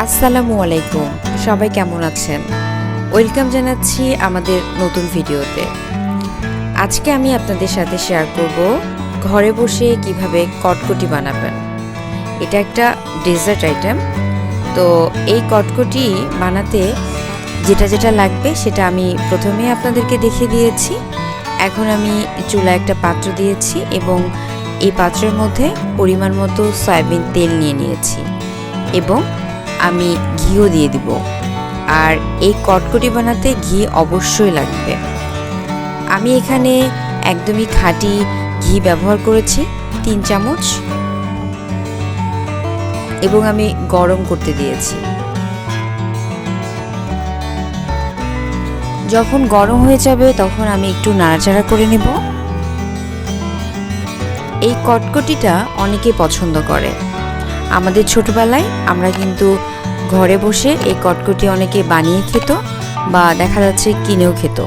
আসসালামু আলাইকুম, সবাই কেমন আছেন? ওয়েলকাম জানাচ্ছি আমাদের নতুন ভিডিওতে। আজকে আমি আপনাদের সাথে শেয়ার করব ঘরে বসে কিভাবে কটকটি বানাবেন। এটা একটা ডেজার্ট আইটেম। তো এই কটকটি বানাতে যেটা লাগবে সেটা আমি প্রথমে আপনাদেরকে দেখিয়ে দিয়েছি। এখন আমি চুলায় একটা পাত্র দিয়েছি এবং এই পাত্রের মধ্যে পরিমাণ মতো সয়াবিন তেল নিয়ে নিয়েছি এবং আমি ঘিও দিয়ে দিব। আর এই কটকটি বানাতে ঘি অবশ্যই লাগবে। আমি এখানে একদমই খাঁটি ঘি ব্যবহার করেছি 3 চামচ এবং আমি গরম করতে দিয়েছি। যখন গরম হয়ে যাবে তখন আমি একটু নাড়াচাড়া করে নেব। এই কটকটিটা অনেকে পছন্দ করে। আমাদের ছোটবেলায় আমরা কিন্তু ঘরে বসে এই কটকটি অনেকে বানিয়ে খেত বা দেখা যাচ্ছে কিনেও খেত।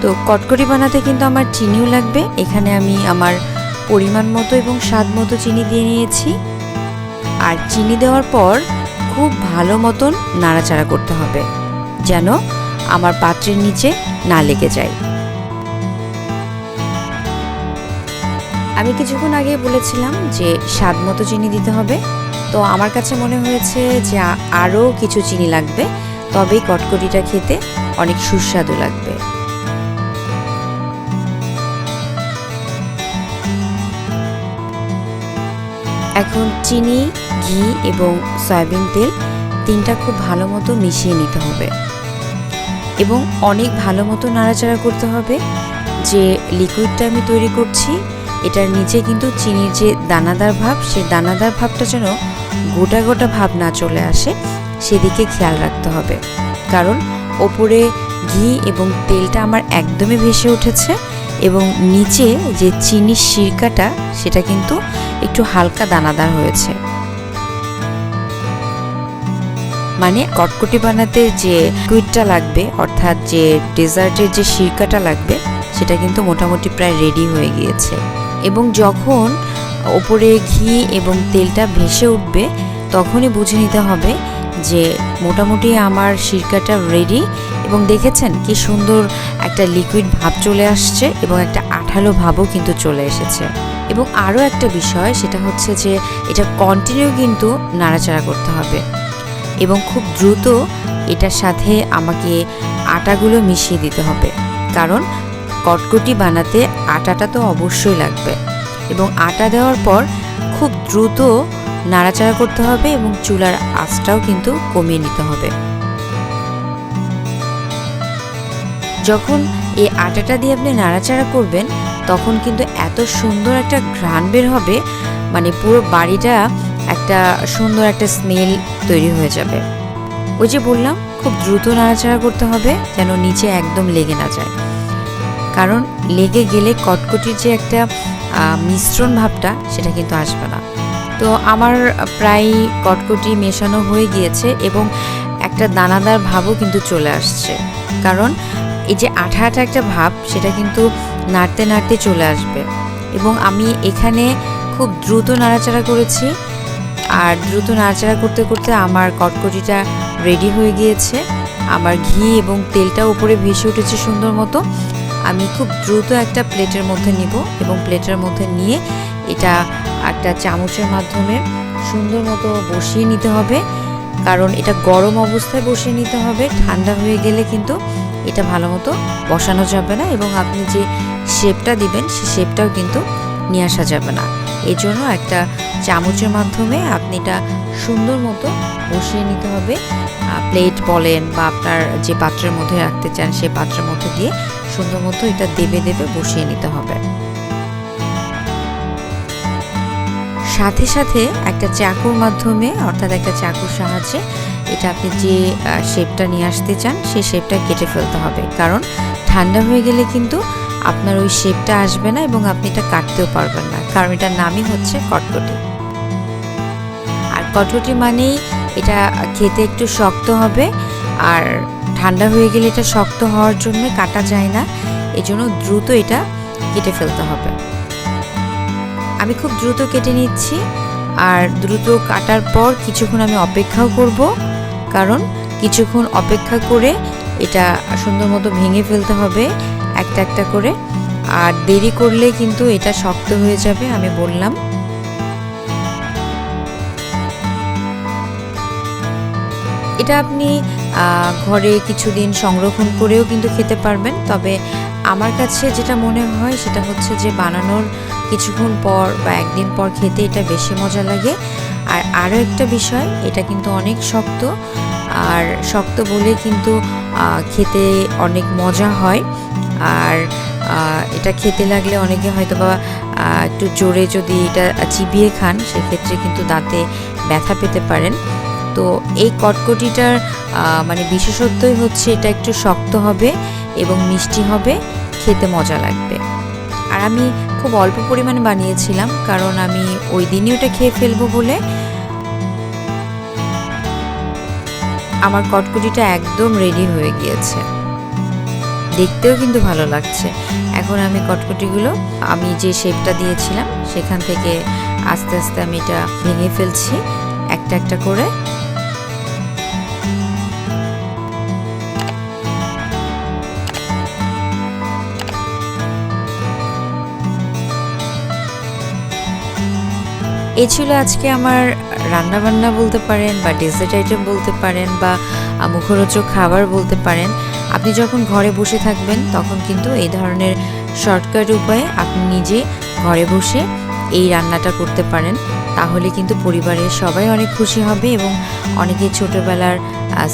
তো কটকটি বানাতে কিন্তু আমার চিনিও লাগবে। এখানে আমি আমার পরিমাণ মতো এবং স্বাদ মতো চিনি দিয়ে নিয়েছি। আর চিনি দেওয়ার পর খুব ভালো মতন নাড়াচাড়া করতে হবে যেন আমার পাত্রের নিচে না লেগে যায়। আমি কিছুক্ষণ আগে বলেছিলাম যে স্বাদ মতো চিনি দিতে হবে। তো আমার কাছে মনে হয়েছে যে আরও কিছু চিনি লাগবে, তবেই কটকটিটা খেতে অনেক সুস্বাদু লাগবে। এখন চিনি, ঘি এবং সয়াবিন তেল তিনটা খুব ভালো মতো মিশিয়ে নিতে হবে এবং অনেক ভালো মতো নাড়াচাড়া করতে হবে। যে লিকুইডটা আমি তৈরি করছি এটার নিচে কিন্তু চিনির যে দানাদার ভাব, সেই দানাদার ভাবটা যেন গোটা গোটা ভাব না চলে আসে সেদিকে খেয়াল রাখতে হবে। কারণ ওপরে ঘি এবং তেলটা আমার একদমই ভেসে উঠেছে এবং নিচে যে চিনির সিরকাটা সেটা কিন্তু একটু হালকা দানাদার হয়েছে। মানে কটকটি বানাতে যে লিকুইডটা লাগবে অর্থাৎ যে ডেজার্টের যে সিরকাটা লাগবে সেটা কিন্তু মোটামুটি প্রায় রেডি হয়ে গিয়েছে। এবং যখন ওপরে ঘি এবং তেলটা ভেসে উঠবে তখনই বুঝে নিতে হবে যে মোটামুটি আমার সিরকাটা রেডি। এবং দেখেছেন কি সুন্দর একটা লিকুইড ভাব চলে আসছে এবং একটা আঠালো ভাবও কিন্তু চলে এসেছে। এবং আরও একটা বিষয় সেটা হচ্ছে যে এটা কন্টিনিউ কিন্তু নাড়াচাড়া করতে হবে এবং খুব দ্রুত এটার সাথে আমাকে আটাগুলো মিশিয়ে দিতে হবে। কারণ কটকটি বানাতে আটাটা তো অবশ্যই লাগবে এবং আটা দেওয়ার পর খুব দ্রুত নাড়াচাড়া করতে হবে এবং চুলার আঁচটাও কিন্তু কমিয়ে নিতে হবে। যখন এই আটাটা দিয়ে আপনি নাড়াচাড়া করবেন তখন কিন্তু এত সুন্দর একটা ঘ্রাণ বের হবে, মানে পুরো বাড়িটা একটা সুন্দর একটা স্মেল তৈরি হয়ে যাবে। ওই যে বললাম খুব দ্রুত নাড়াচাড়া করতে হবে যেন নিচে একদম লেগে না যায়। কারণ লেগে গেলে কটকটির যে একটা মিশ্রণ ভাবটা সেটা কিন্তু আসবে না। তো আমার প্রায় কটকটি মেশানো হয়ে গিয়েছে এবং একটা দানাদার ভাবও কিন্তু চলে আসছে। কারণ এই যে আঠা আঠা একটা ভাব সেটা কিন্তু নাড়তে নাড়তে চলে আসবে এবং আমি এখানে খুব দ্রুত নাড়াচাড়া করেছি। আর দ্রুত নাড়াচাড়া করতে করতে আমার কটকটিটা রেডি হয়ে গিয়েছে। আমার ঘি এবং তেলটা উপরে ভেসে উঠেছে সুন্দর মতো। আমি খুব দ্রুত একটা প্লেটের মধ্যে নিব এবং প্লেটের মধ্যে নিয়ে এটা একটা চামচের মাধ্যমে সুন্দর মতো বসিয়ে নিতে হবে। কারণ এটা গরম অবস্থায় বসিয়ে নিতে হবে, ঠান্ডা হয়ে গেলে কিন্তু এটা ভালো মতো বসানো যাবে না এবং আপনি যে শেপটা দিবেন সেই শেপটাও কিন্তু নিয়ে আসা যাবে না। এই জন্য একটা চামচের মাধ্যমে আপনি এটা সুন্দর মতো বসিয়ে নিতে হবে। প্লেট বলেন বা আপনার যে পাত্রের মধ্যে রাখতে চান সেই পাত্রের মধ্যে দিয়ে সুন্দর মতো এটা দেবে দেবে বসিয়ে নিতে হবে। সাথে সাথে একটা চাকুর মাধ্যমে অর্থাৎ একটা চাকুর সাহায্যে এটা আপনি যে শেপটা নিয়ে আসতে চান সেই শেপটা কেটে ফেলতে হবে। কারণ ঠান্ডা হয়ে গেলে কিন্তু আপনার ওই শেপটা আসবে না এবং আপনি এটা কাটতেও পারবেন না। কারণ এটার নামই হচ্ছে কটকটি। আর কটকটি মানেই এটা খেতে একটু শক্ত হবে আর ঠান্ডা হয়ে গেলে এটা শক্ত হওয়ার জন্য কাটা যায় না। এজন্য দ্রুত এটা কেটে ফেলতে হবে। আমি খুব দ্রুত কেটে নিচ্ছি। আর দ্রুত কাটার পর কিছুক্ষণ আমি অপেক্ষাও করব, কারণ কিছুক্ষণ অপেক্ষা করে এটা সুন্দর মতো ভেঙে ফেলতে হবে একটা একটা করে। আর দেরি করলে কিন্তু এটা শক্ত হয়ে যাবে, আমি বললাম। এটা আপনি ঘরে কিছুদিন সংরক্ষণ করেও কিন্তু খেতে পারবেন। তবে আমার কাছে যেটা মনে হয় সেটা হচ্ছে যে বানানোর কিছুক্ষণ পর বা একদিন পর খেতে এটা বেশি মজা লাগে। আর আরও একটা বিষয়, এটা কিন্তু অনেক শক্ত, আর শক্ত বলে কিন্তু খেতে অনেক মজা হয়। আর এটা খেতে লাগলে অনেকে হয়তো বা একটু জোরে যদি এটা চিবিয়ে খান, সেক্ষেত্রে কিন্তু দাঁতে ব্যথা পেতে পারেন। তো এই কটকটিটার মানে বিশেষত্বই হচ্ছে এটা একটু শক্ত হবে এবং মিষ্টি হবে, খেতে মজা লাগবে। আর আমি খুব অল্প পরিমাণে বানিয়েছিলাম, কারণ আমি ওই দিনই ওটা খেয়ে ফেলবো বলে। আমার কটকটিটা একদম রেডি হয়ে গিয়েছে, দেখতেও কিন্তু ভালো লাগছে। এখন আমি কটকটিগুলো আমি যে শেপটা দিয়েছিলাম সেখান থেকে আস্তে আস্তে আমি এটা ভেঙে ফেলছি একটা একটা করে। এই ছিল আজকে আমার রান্নাবান্না বলতে পারেন, বা ডেজার্ট আইটেম বলতে পারেন, বা মুখরোচক খাবার বলতে পারেন। আপনি যখন ঘরে বসে থাকবেন তখন কিন্তু এই ধরনের শর্টকাট উপায়ে আপনি নিজে ঘরে বসে এই রান্নাটা করতে পারেন। তাহলে কিন্তু পরিবারের সবাই অনেক খুশি হবে এবং অনেকে ছোটোবেলার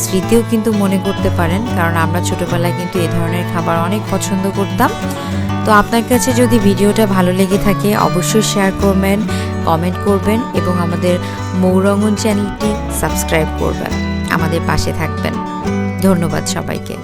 স্মৃতিও কিন্তু মনে করতে পারেন, কারণ আমরা ছোটোবেলায় কিন্তু এই ধরনের খাবার অনেক পছন্দ করতাম। তো আপনার কাছে যদি ভিডিওটা ভালো লেগে থাকে অবশ্যই শেয়ার করবেন, কমেন্ট করবেন এবং আমাদের মৌরঙ্গন চ্যানেলটি সাবস্ক্রাইব করবেন, আমাদের পাশে থাকবেন। ধন্যবাদ সবাইকে।